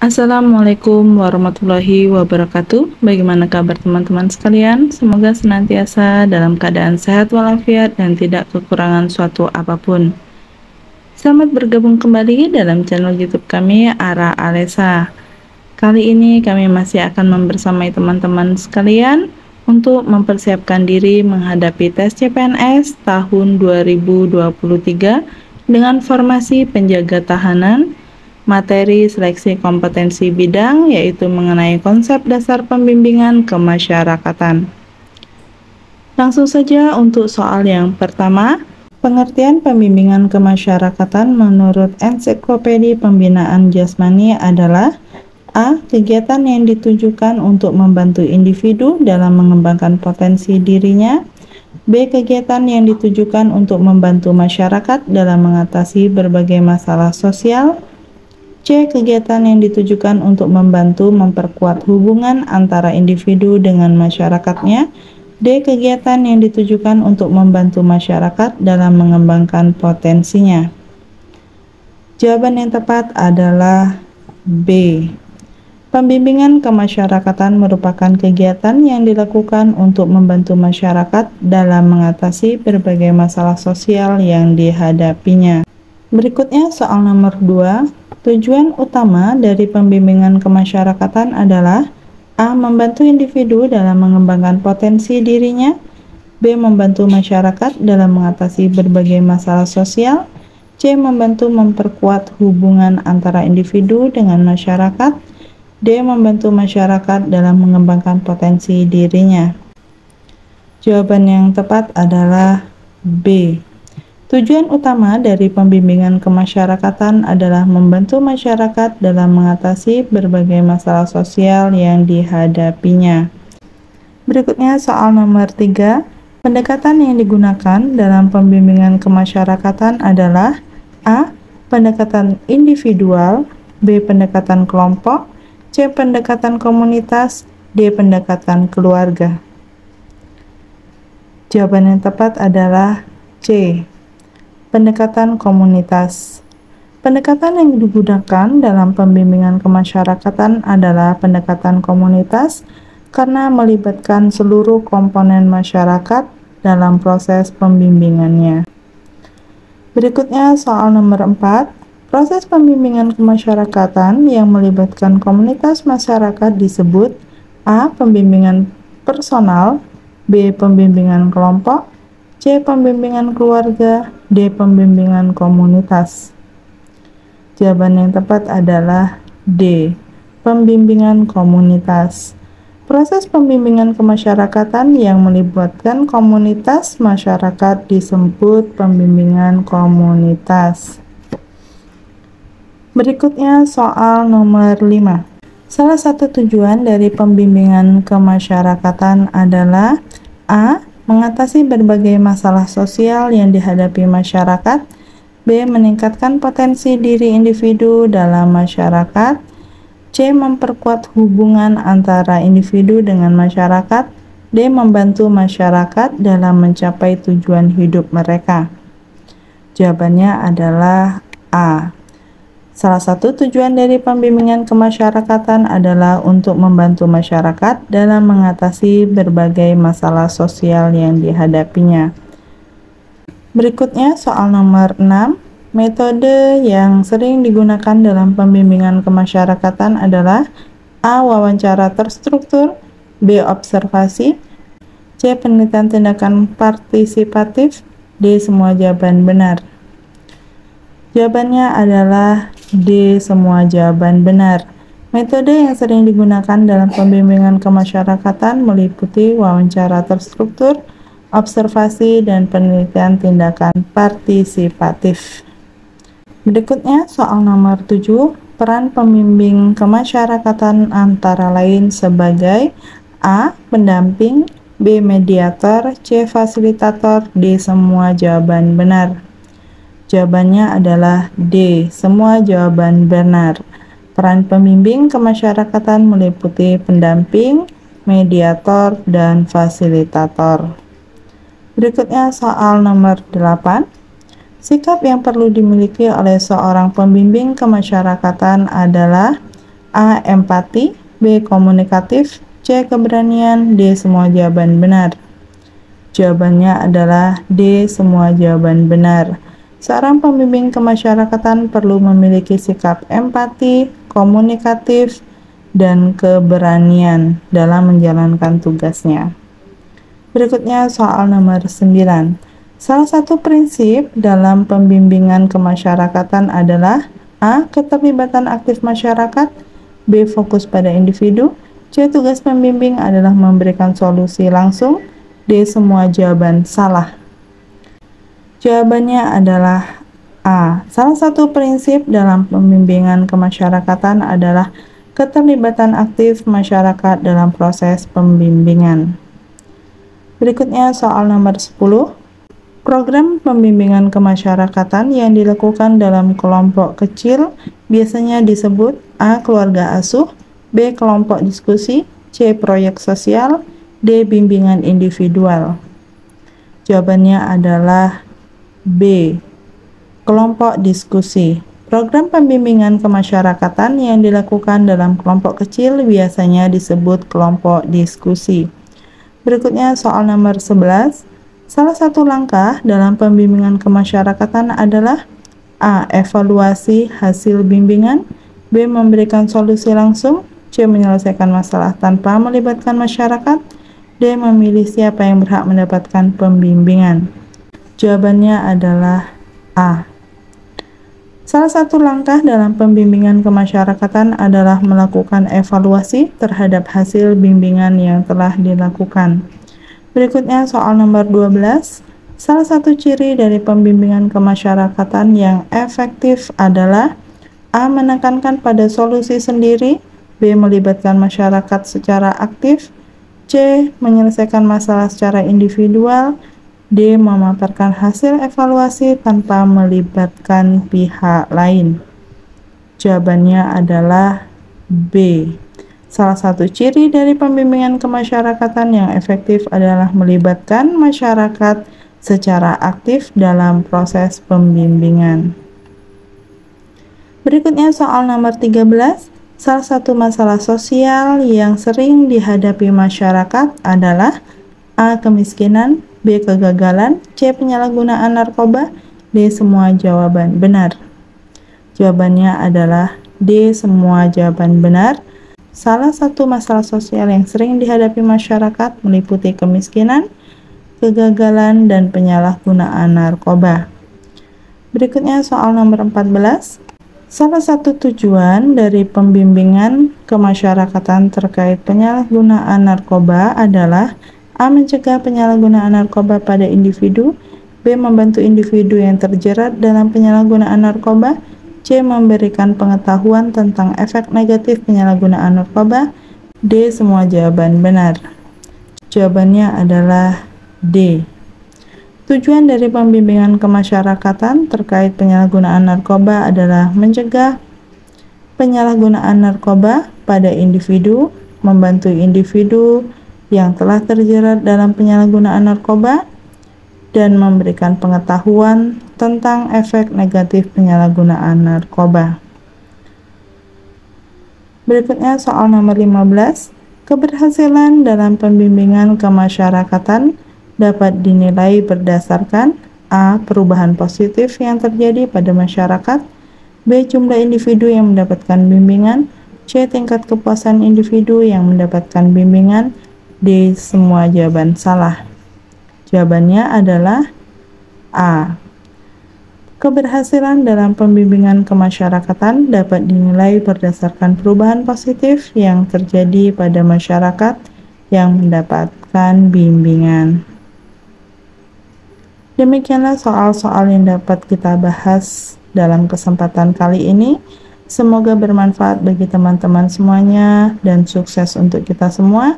Assalamualaikum warahmatullahi wabarakatuh. Bagaimana kabar teman-teman sekalian? Semoga senantiasa dalam keadaan sehat walafiat dan tidak kekurangan suatu apapun. Selamat bergabung kembali dalam channel YouTube kami, Ara Alesa. Kali ini kami masih akan membersamai teman-teman sekalian untuk mempersiapkan diri menghadapi tes CPNS tahun 2023 dengan formasi penjaga tahanan. Materi seleksi kompetensi bidang yaitu mengenai konsep dasar pembimbingan kemasyarakatan. Langsung saja untuk soal yang pertama. Pengertian pembimbingan kemasyarakatan menurut Ensiklopedia Pembinaan Jasmani adalah: A. Kegiatan yang ditujukan untuk membantu individu dalam mengembangkan potensi dirinya. B. Kegiatan yang ditujukan untuk membantu masyarakat dalam mengatasi berbagai masalah sosial. C. Kegiatan yang ditujukan untuk membantu memperkuat hubungan antara individu dengan masyarakatnya. D. Kegiatan yang ditujukan untuk membantu masyarakat dalam mengembangkan potensinya. Jawaban yang tepat adalah B. Pembimbingan kemasyarakatan merupakan kegiatan yang dilakukan untuk membantu masyarakat dalam mengatasi berbagai masalah sosial yang dihadapinya. Berikutnya soal nomor 2. Tujuan utama dari pembimbingan kemasyarakatan adalah: A. Membantu individu dalam mengembangkan potensi dirinya. B. Membantu masyarakat dalam mengatasi berbagai masalah sosial. C. Membantu memperkuat hubungan antara individu dengan masyarakat. D. Membantu masyarakat dalam mengembangkan potensi dirinya. Jawaban yang tepat adalah B. Tujuan utama dari pembimbingan kemasyarakatan adalah membantu masyarakat dalam mengatasi berbagai masalah sosial yang dihadapinya. Berikutnya soal nomor 3. Pendekatan yang digunakan dalam pembimbingan kemasyarakatan adalah: A. Pendekatan individual. B. Pendekatan kelompok. C. Pendekatan komunitas. D. Pendekatan keluarga. Jawaban yang tepat adalah C. Pendekatan komunitas. Pendekatan yang digunakan dalam pembimbingan kemasyarakatan adalah pendekatan komunitas karena melibatkan seluruh komponen masyarakat dalam proses pembimbingannya. Berikutnya soal nomor 4. Proses pembimbingan kemasyarakatan yang melibatkan komunitas masyarakat disebut: A. Pembimbingan personal. B. Pembimbingan kelompok. C. Pembimbingan keluarga. D. Pembimbingan komunitas. Jawaban yang tepat adalah D. Pembimbingan komunitas. Proses pembimbingan kemasyarakatan yang melibatkan komunitas masyarakat disebut pembimbingan komunitas. Berikutnya soal nomor 5. Salah satu tujuan dari pembimbingan kemasyarakatan adalah: A. Mengatasi berbagai masalah sosial yang dihadapi masyarakat. B. Meningkatkan potensi diri individu dalam masyarakat. C. Memperkuat hubungan antara individu dengan masyarakat. D. Membantu masyarakat dalam mencapai tujuan hidup mereka. Jawabannya adalah A. Salah satu tujuan dari pembimbingan kemasyarakatan adalah untuk membantu masyarakat dalam mengatasi berbagai masalah sosial yang dihadapinya. Berikutnya soal nomor 6. Metode yang sering digunakan dalam pembimbingan kemasyarakatan adalah: A. Wawancara terstruktur. B. Observasi. C. Penelitian tindakan partisipatif. D. Semua jawaban benar. Jawabannya adalah D. Semua jawaban benar. Metode yang sering digunakan dalam pembimbingan kemasyarakatan meliputi wawancara terstruktur, observasi, dan penelitian tindakan partisipatif. Berikutnya soal nomor 7. Peran pembimbing kemasyarakatan antara lain sebagai: A. Pendamping. B. Mediator. C. Fasilitator. D. Semua jawaban benar. Jawabannya adalah D. Semua jawaban benar. Peran pembimbing kemasyarakatan meliputi pendamping, mediator, dan fasilitator. Berikutnya soal nomor 8. Sikap yang perlu dimiliki oleh seorang pembimbing kemasyarakatan adalah: A. Empati, B. Komunikatif, C. Keberanian, D. Semua jawaban benar. Jawabannya adalah D. Semua jawaban benar. Seorang pembimbing kemasyarakatan perlu memiliki sikap empati, komunikatif, dan keberanian dalam menjalankan tugasnya. Berikutnya soal nomor 9. Salah satu prinsip dalam pembimbingan kemasyarakatan adalah A. Keterlibatan aktif masyarakat, B. Fokus pada individu, C. Tugas pembimbing adalah memberikan solusi langsung, D. Semua jawaban salah. Jawabannya adalah A. Salah satu prinsip dalam pembimbingan kemasyarakatan adalah keterlibatan aktif masyarakat dalam proses pembimbingan. Berikutnya soal nomor 10. Program pembimbingan kemasyarakatan yang dilakukan dalam kelompok kecil biasanya disebut A. Keluarga asuh, B. Kelompok diskusi, C. Proyek sosial, D. Bimbingan individual. Jawabannya adalah B. Kelompok diskusi. Program pembimbingan kemasyarakatan yang dilakukan dalam kelompok kecil biasanya disebut kelompok diskusi. Berikutnya soal nomor 11. Salah satu langkah dalam pembimbingan kemasyarakatan adalah A. Evaluasi hasil bimbingan, B. Memberikan solusi langsung, C. Menyelesaikan masalah tanpa melibatkan masyarakat, D. Memilih siapa yang berhak mendapatkan pembimbingan. Jawabannya adalah A. Salah satu langkah dalam pembimbingan kemasyarakatan adalah melakukan evaluasi terhadap hasil bimbingan yang telah dilakukan. Berikutnya soal nomor 12. Salah satu ciri dari pembimbingan kemasyarakatan yang efektif adalah A. Menekankan pada solusi sendiri, B. Melibatkan masyarakat secara aktif, C. Menyelesaikan masalah secara individual, D. Memaparkan hasil evaluasi tanpa melibatkan pihak lain. Jawabannya adalah B. Salah satu ciri dari pembimbingan kemasyarakatan yang efektif adalah melibatkan masyarakat secara aktif dalam proses pembimbingan. Berikutnya soal nomor 13. Salah satu masalah sosial yang sering dihadapi masyarakat adalah A. Kemiskinan, B. Kegagalan, C. Penyalahgunaan narkoba, D. Semua jawaban benar. Jawabannya adalah D. Semua jawaban benar. Salah satu masalah sosial yang sering dihadapi masyarakat meliputi kemiskinan, kegagalan, dan penyalahgunaan narkoba. Berikutnya soal nomor 14. Salah satu tujuan dari pembimbingan kemasyarakatan terkait penyalahgunaan narkoba adalah A. Mencegah penyalahgunaan narkoba pada individu, B. Membantu individu yang terjerat dalam penyalahgunaan narkoba, C. Memberikan pengetahuan tentang efek negatif penyalahgunaan narkoba, D. Semua jawaban benar. Jawabannya adalah D. Tujuan dari pembimbingan kemasyarakatan terkait penyalahgunaan narkoba adalah mencegah penyalahgunaan narkoba pada individu, membantu individu yang telah terjerat dalam penyalahgunaan narkoba, dan memberikan pengetahuan tentang efek negatif penyalahgunaan narkoba. Berikutnya soal nomor 15. Keberhasilan dalam pembimbingan kemasyarakatan dapat dinilai berdasarkan A. Perubahan positif yang terjadi pada masyarakat, B. Jumlah individu yang mendapatkan bimbingan, C. Tingkat kepuasan individu yang mendapatkan bimbingan, D. Semua jawaban salah. Jawabannya adalah A. Keberhasilan dalam pembimbingan kemasyarakatan dapat dinilai berdasarkan perubahan positif yang terjadi pada masyarakat yang mendapatkan bimbingan. Demikianlah soal-soal yang dapat kita bahas dalam kesempatan kali ini. Semoga bermanfaat bagi teman-teman semuanya dan sukses untuk kita semua.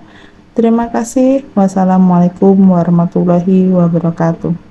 Terima kasih. Wassalamualaikum warahmatullahi wabarakatuh.